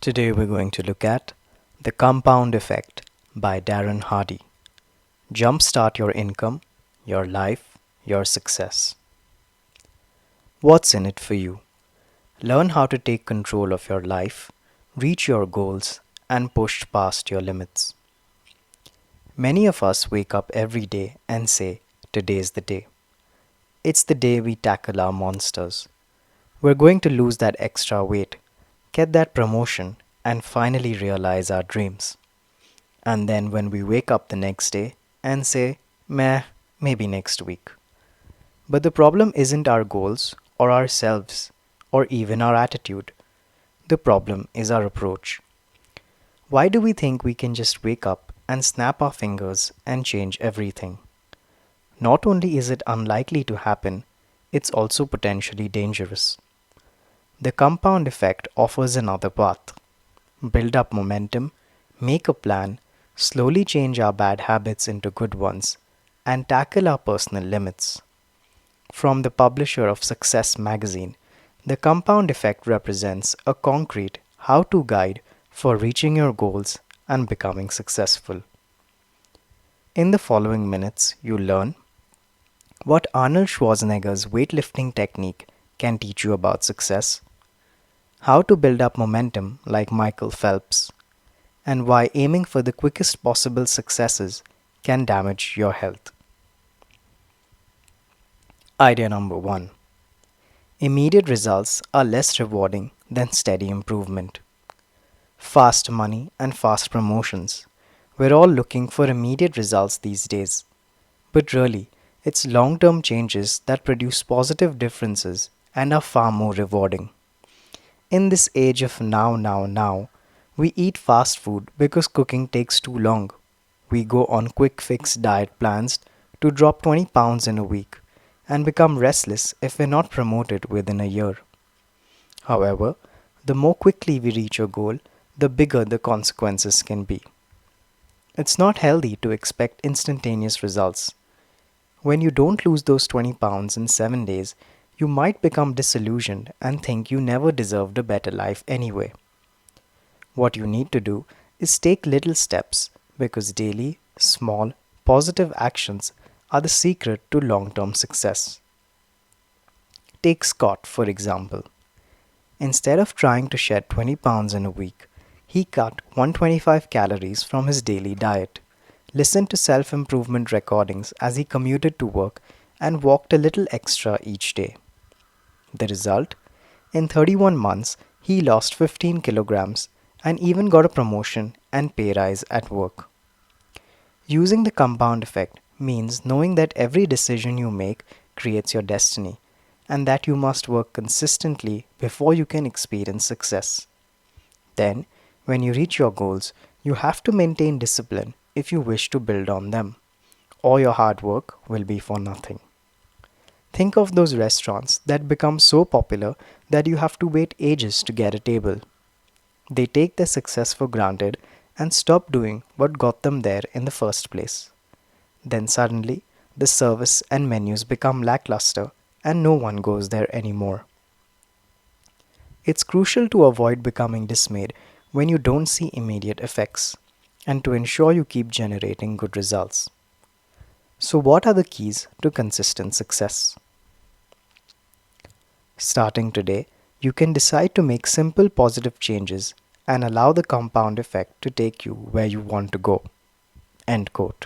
Today we're going to look at The Compound Effect by Darren Hardy. Jumpstart your income, your life, your success. What's in it for you? Learn how to take control of your life, reach your goals, and push past your limits. Many of us wake up every day and say, "Today's the day." It's the day we tackle our monsters. We're going to lose that extra weight, get that promotion, and finally realize our dreams. And then when we wake up the next day and say, meh, maybe next week. But the problem isn't our goals or ourselves or even our attitude. The problem is our approach. Why do we think we can just wake up and snap our fingers and change everything? Not only is it unlikely to happen, it's also potentially dangerous. The compound effect offers another path. Build up momentum, make a plan, slowly change our bad habits into good ones, and tackle our personal limits. From the publisher of Success magazine, the compound effect represents a concrete how to guide for reaching your goals and becoming successful. In the following minutes, you'll learn what Arnold Schwarzenegger's weightlifting technique can teach you about success, how to build up momentum like Michael Phelps, and why aiming for the quickest possible successes can damage your health. Idea number 1. Immediate results are less rewarding than steady improvement. Fast money and fast promotions. We're all looking for immediate results these days. But really, it's long-term changes that produce positive differences and are far more rewarding. In this age of now, we eat fast food because cooking takes too long. We go on quick fix diet plans to drop 20 pounds in a week and become restless if we're not promoted within a year. However, the more quickly we reach a goal, the bigger the consequences can be. It's not healthy to expect instantaneous results. When you don't lose those 20 pounds in 7 days, you might become disillusioned and think you never deserved a better life anyway. What you need to do is take little steps because daily, small, positive actions are the secret to long-term success. Take Scott, for example. Instead of trying to shed 20 pounds in a week, he cut 125 calories from his daily diet, listened to self-improvement recordings as he commuted to work, and walked a little extra each day. The result? In 31 months, he lost 15 kilograms and even got a promotion and pay rise at work. Using the compound effect means knowing that every decision you make creates your destiny and that you must work consistently before you can experience success. Then, when you reach your goals, you have to maintain discipline if you wish to build on them, or your hard work will be for nothing. Think of those restaurants that become so popular that you have to wait ages to get a table. They take their success for granted and stop doing what got them there in the first place. Then suddenly, the service and menus become lackluster and no one goes there anymore. It's crucial to avoid becoming dismayed when you don't see immediate effects and to ensure you keep generating good results. So, what are the keys to consistent success? Starting today, you can decide to make simple positive changes and allow the compound effect to take you where you want to go. End quote.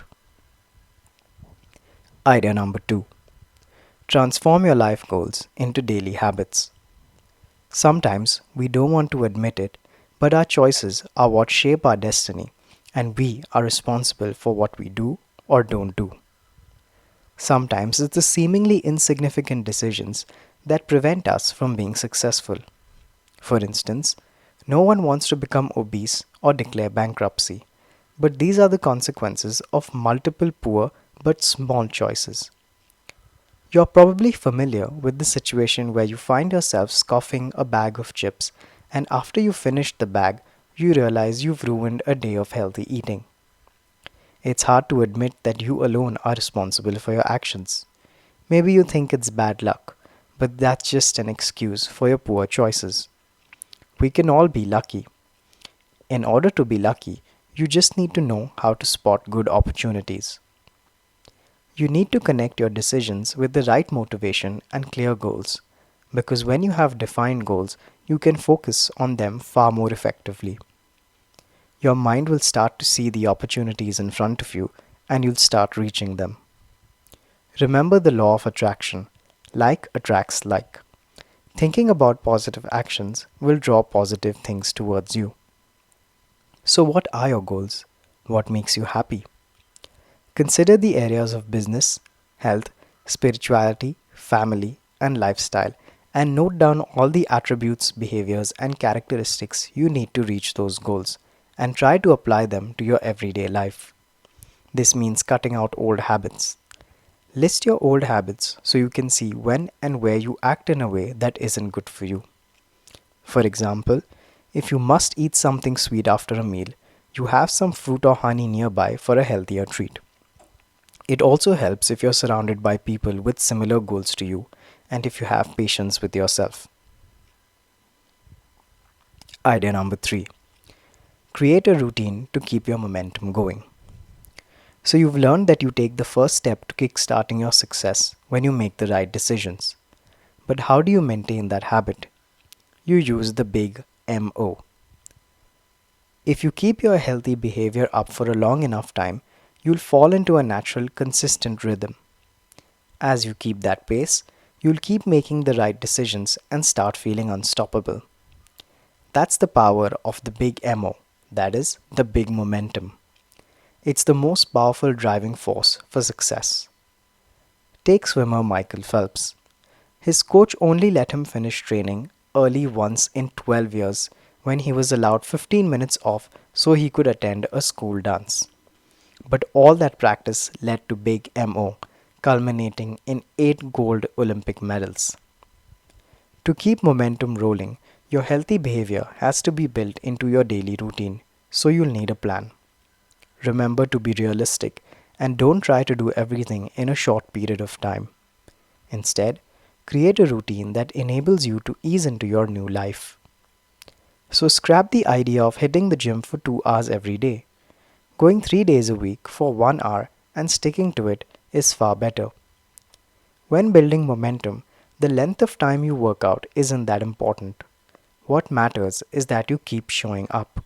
Idea number 2. Transform your life goals into daily habits. Sometimes we don't want to admit it, but our choices are what shape our destiny, and we are responsible for what we do or don't do. Sometimes it's the seemingly insignificant decisions that prevent us from being successful. For instance, no one wants to become obese or declare bankruptcy, but these are the consequences of multiple poor but small choices. You're probably familiar with the situation where you find yourself scoffing a bag of chips, and after you finish the bag, you realize you've ruined a day of healthy eating. It's hard to admit that you alone are responsible for your actions. Maybe you think it's bad luck, but that's just an excuse for your poor choices. We can all be lucky. In order to be lucky, you just need to know how to spot good opportunities. You need to connect your decisions with the right motivation and clear goals, because when you have defined goals, you can focus on them far more effectively. Your mind will start to see the opportunities in front of you and you'll start reaching them. Remember the law of attraction: like attracts like. Thinking about positive actions will draw positive things towards you. So, what are your goals? What makes you happy? Consider the areas of business, health, spirituality, family, and lifestyle, and note down all the attributes, behaviors, and characteristics you need to reach those goals, and try to apply them to your everyday life. This means cutting out old habits. List your old habits so you can see when and where you act in a way that isn't good for you. For example, if you must eat something sweet after a meal, you have some fruit or honey nearby for a healthier treat. It also helps if you're surrounded by people with similar goals to you and if you have patience with yourself. Idea number 3: create a routine to keep your momentum going. So, you've learned that you take the first step to kickstarting your success when you make the right decisions. But how do you maintain that habit? You use the big MO. If you keep your healthy behavior up for a long enough time, you'll fall into a natural, consistent rhythm. As you keep that pace, you'll keep making the right decisions and start feeling unstoppable. That's the power of the big MO, that is, the big momentum. It's the most powerful driving force for success. Take swimmer Michael Phelps. His coach only let him finish training early once in 12 years when he was allowed 15 minutes off so he could attend a school dance. But all that practice led to big MO, culminating in 8 gold Olympic medals. To keep momentum rolling, your healthy behavior has to be built into your daily routine, so you'll need a plan. Remember to be realistic and don't try to do everything in a short period of time. Instead, create a routine that enables you to ease into your new life. So scrap the idea of hitting the gym for 2 hours every day. Going 3 days a week for 1 hour and sticking to it is far better. When building momentum, the length of time you work out isn't that important. What matters is that you keep showing up.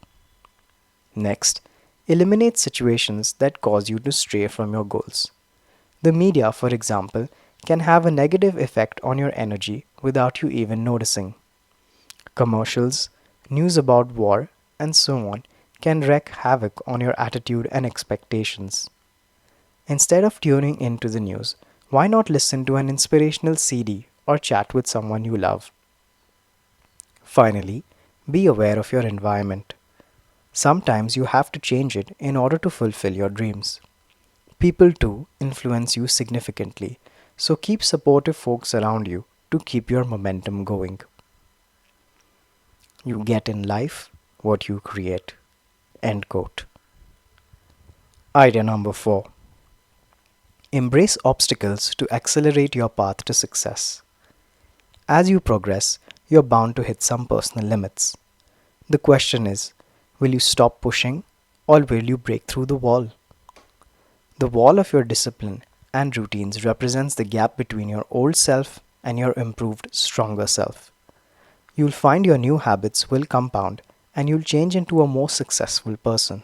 Next, eliminate situations that cause you to stray from your goals. The media, for example, can have a negative effect on your energy without you even noticing. Commercials, news about war, and so on can wreak havoc on your attitude and expectations. Instead of tuning into the news, why not listen to an inspirational CD or chat with someone you love? Finally, be aware of your environment. Sometimes you have to change it in order to fulfill your dreams. People too influence you significantly, so keep supportive folks around you to keep your momentum going. You get in life what you create. End quote. Idea number 4: embrace obstacles to accelerate your path to success. As you progress, you're bound to hit some personal limits. The question is, will you stop pushing or will you break through the wall? The wall of your discipline and routines represents the gap between your old self and your improved, stronger self. You'll find your new habits will compound and you'll change into a more successful person.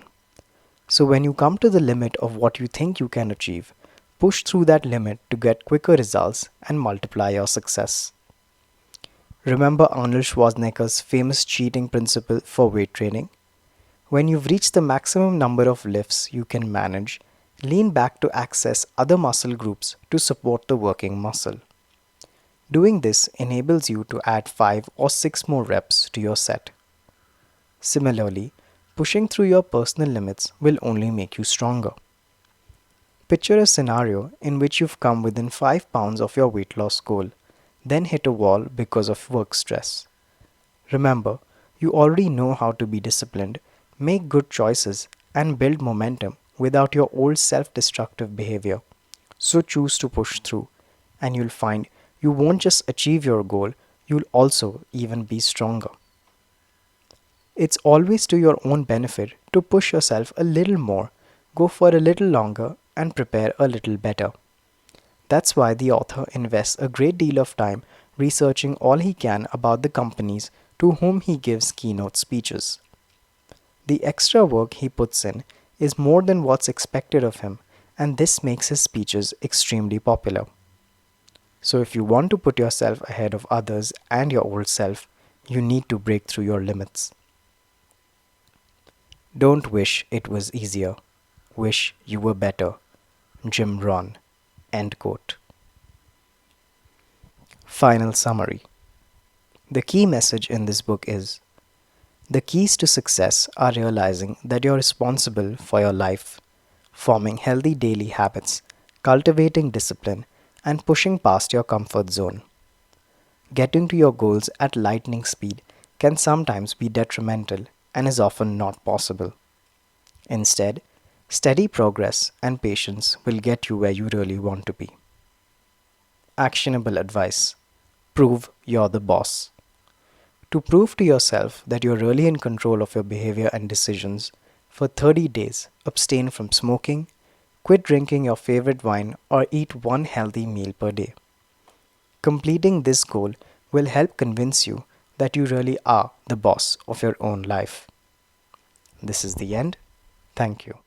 So, when you come to the limit of what you think you can achieve, push through that limit to get quicker results and multiply your success. Remember Arnold Schwarzenegger's famous cheating principle for weight training? When you've reached the maximum number of lifts you can manage, lean back to access other muscle groups to support the working muscle. Doing this enables you to add 5 or 6 more reps to your set. Similarly, pushing through your personal limits will only make you stronger. Picture a scenario in which you've come within 5 pounds of your weight loss goal, then hit a wall because of work stress. Remember, you already know how to be disciplined, make good choices, and build momentum without your old self destructive behavior. So choose to push through, and you'll find you won't just achieve your goal, you'll also even be stronger. It's always to your own benefit to push yourself a little more, go for a little longer, and prepare a little better. That's why the author invests a great deal of time researching all he can about the companies to whom he gives keynote speeches. The extra work he puts in is more than what's expected of him, and this makes his speeches extremely popular. So, if you want to put yourself ahead of others and your old self, you need to break through your limits. Don't wish it was easier. Wish you were better. Jim Rohn. End quote. Final summary. The key message in this book is: the keys to success are realizing that you're responsible for your life, forming healthy daily habits, cultivating discipline, and pushing past your comfort zone. Getting to your goals at lightning speed can sometimes be detrimental and is often not possible. Instead, steady progress and patience will get you where you really want to be. Actionable advice: prove you're the boss. To prove to yourself that you're really in control of your behavior and decisions, for 30 days, abstain from smoking, quit drinking your favorite wine, or eat one healthy meal per day. Completing this goal will help convince you that you really are the boss of your own life. This is the end. Thank you.